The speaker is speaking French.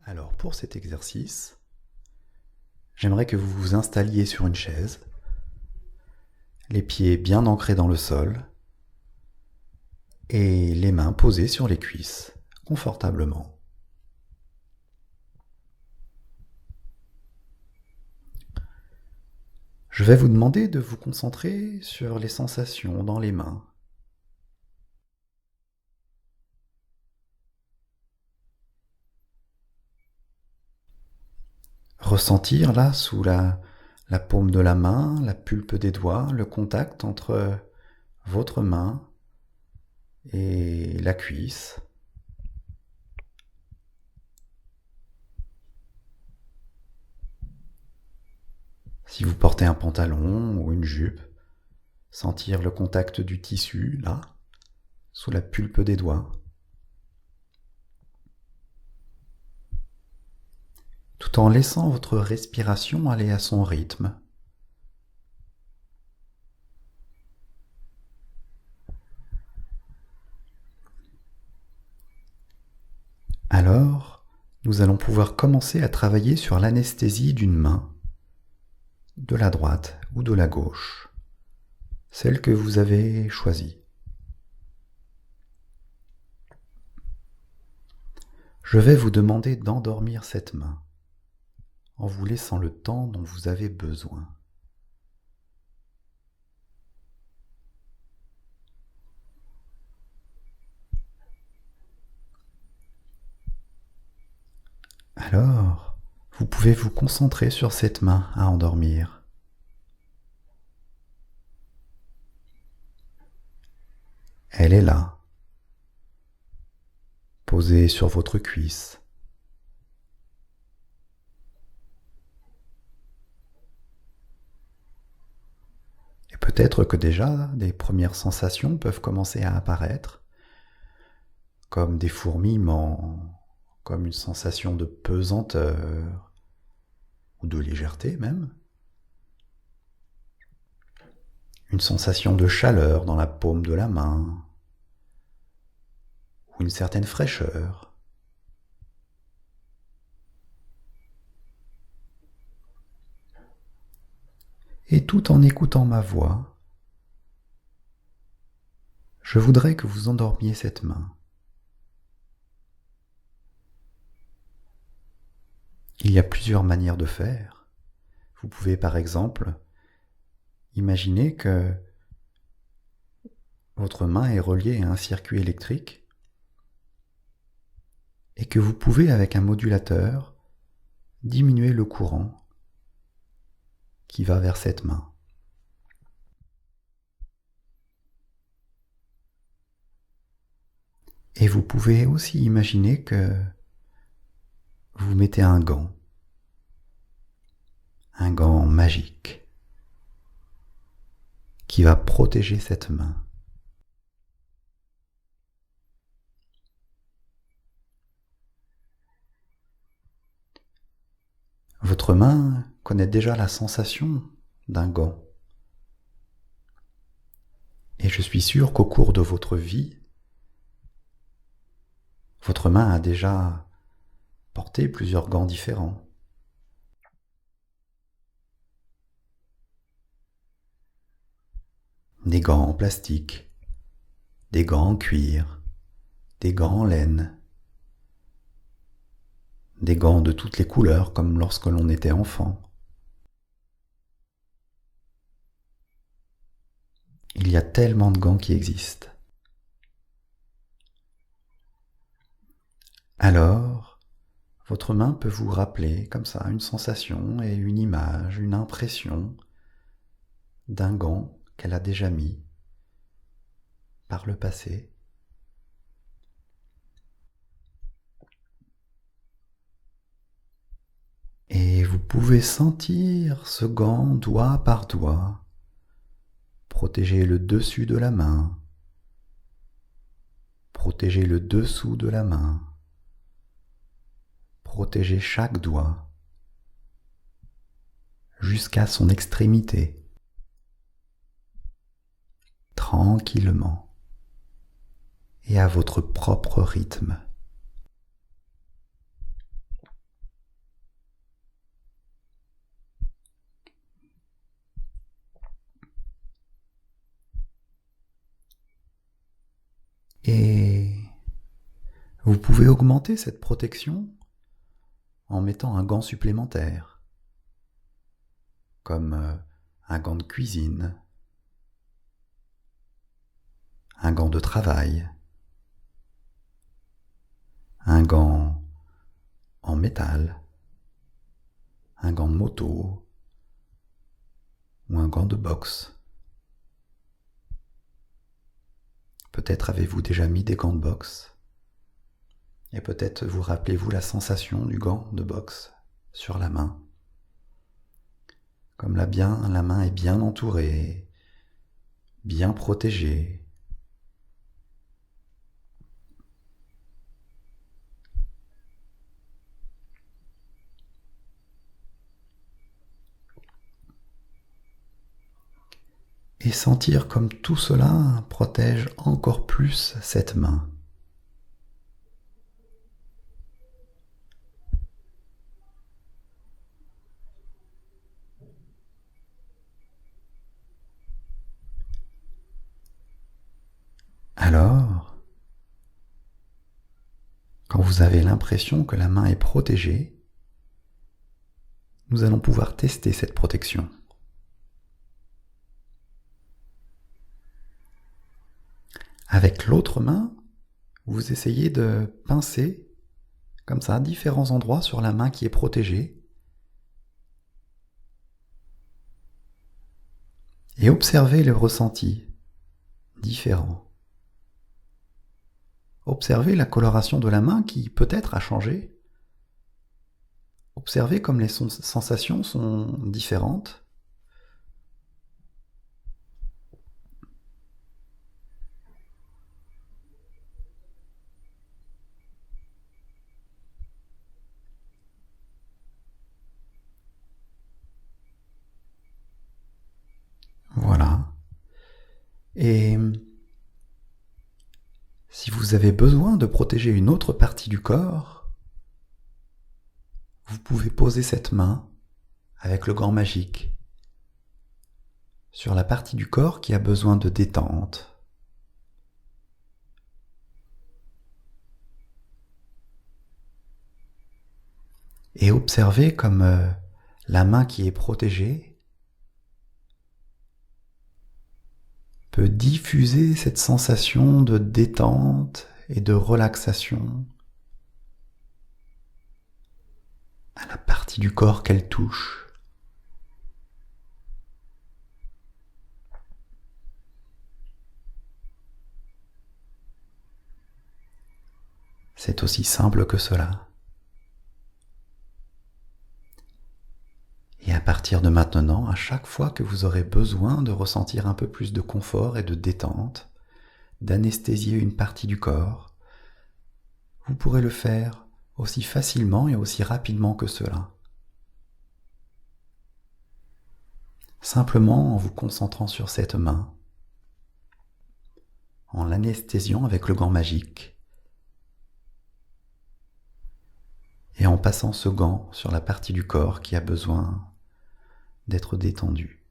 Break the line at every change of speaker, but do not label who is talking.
Alors pour cet exercice, j'aimerais que vous vous installiez sur une chaise, les pieds bien ancrés dans le sol et les mains posées sur les cuisses, confortablement. Je vais vous demander de vous concentrer sur les sensations dans les mains. Ressentir là, sous la paume de la main, la pulpe des doigts, le contact entre votre main et la cuisse. Si vous portez un pantalon ou une jupe, sentir le contact du tissu, là, sous la pulpe des doigts. Tout en laissant votre respiration aller à son rythme. Alors, nous allons pouvoir commencer à travailler sur l'anesthésie d'une main, de la droite ou de la gauche, celle que vous avez choisie. Je vais vous demander d'endormir cette main, en vous laissant le temps dont vous avez besoin. Alors, vous pouvez vous concentrer sur cette main à endormir. Elle est là, posée sur votre cuisse. Et peut-être que déjà des premières sensations peuvent commencer à apparaître, comme des fourmillements, comme une sensation de pesanteur ou de légèreté même. Une sensation de chaleur dans la paume de la main ou une certaine fraîcheur. Et tout en écoutant ma voix, je voudrais que vous endormiez cette main. Il y a plusieurs manières de faire. Vous pouvez par exemple imaginer que votre main est reliée à un circuit électrique et que vous pouvez avec un modulateur diminuer le courant qui va vers cette main. Et vous pouvez aussi imaginer que vous mettez un gant magique qui va protéger cette main. Votre main connaît déjà la sensation d'un gant. Et je suis sûr qu'au cours de votre vie, votre main a déjà porté plusieurs gants différents. Des gants en plastique, des gants en cuir, des gants en laine, des gants de toutes les couleurs comme lorsque l'on était enfant. Il y a tellement de gants qui existent. Alors, votre main peut vous rappeler comme ça une sensation et une image, une impression d'un gant qu'elle a déjà mis par le passé. Et vous pouvez sentir ce gant doigt par doigt protéger le dessus de la main, protéger le dessous de la main, protéger chaque doigt jusqu'à son extrémité, tranquillement et à votre propre rythme. Et vous pouvez augmenter cette protection en mettant un gant supplémentaire, comme un gant de cuisine, un gant de travail, un gant en métal, un gant de moto ou un gant de boxe. Peut-être avez-vous déjà mis des gants de boxe et peut-être vous rappelez-vous la sensation du gant de boxe sur la main. Comme la main est bien entourée, bien protégée. Et sentir comme tout cela protège encore plus cette main. Alors, quand vous avez l'impression que la main est protégée, nous allons pouvoir tester cette protection. Avec l'autre main, vous essayez de pincer comme ça différents endroits sur la main qui est protégée et observez le ressenti différent. Observez la coloration de la main qui peut-être a changé. Observez comme les sensations sont différentes. Voilà. Et si vous avez besoin de protéger une autre partie du corps, vous pouvez poser cette main avec le gant magique sur la partie du corps qui a besoin de détente. Et observez comme la main qui est protégée peut diffuser cette sensation de détente et de relaxation à la partie du corps qu'elle touche. C'est aussi simple que cela. Et à partir de maintenant, à chaque fois que vous aurez besoin de ressentir un peu plus de confort et de détente, d'anesthésier une partie du corps, vous pourrez le faire aussi facilement et aussi rapidement que cela. Simplement en vous concentrant sur cette main, en l'anesthésiant avec le gant magique, et en passant ce gant sur la partie du corps qui a besoin d'être détendue.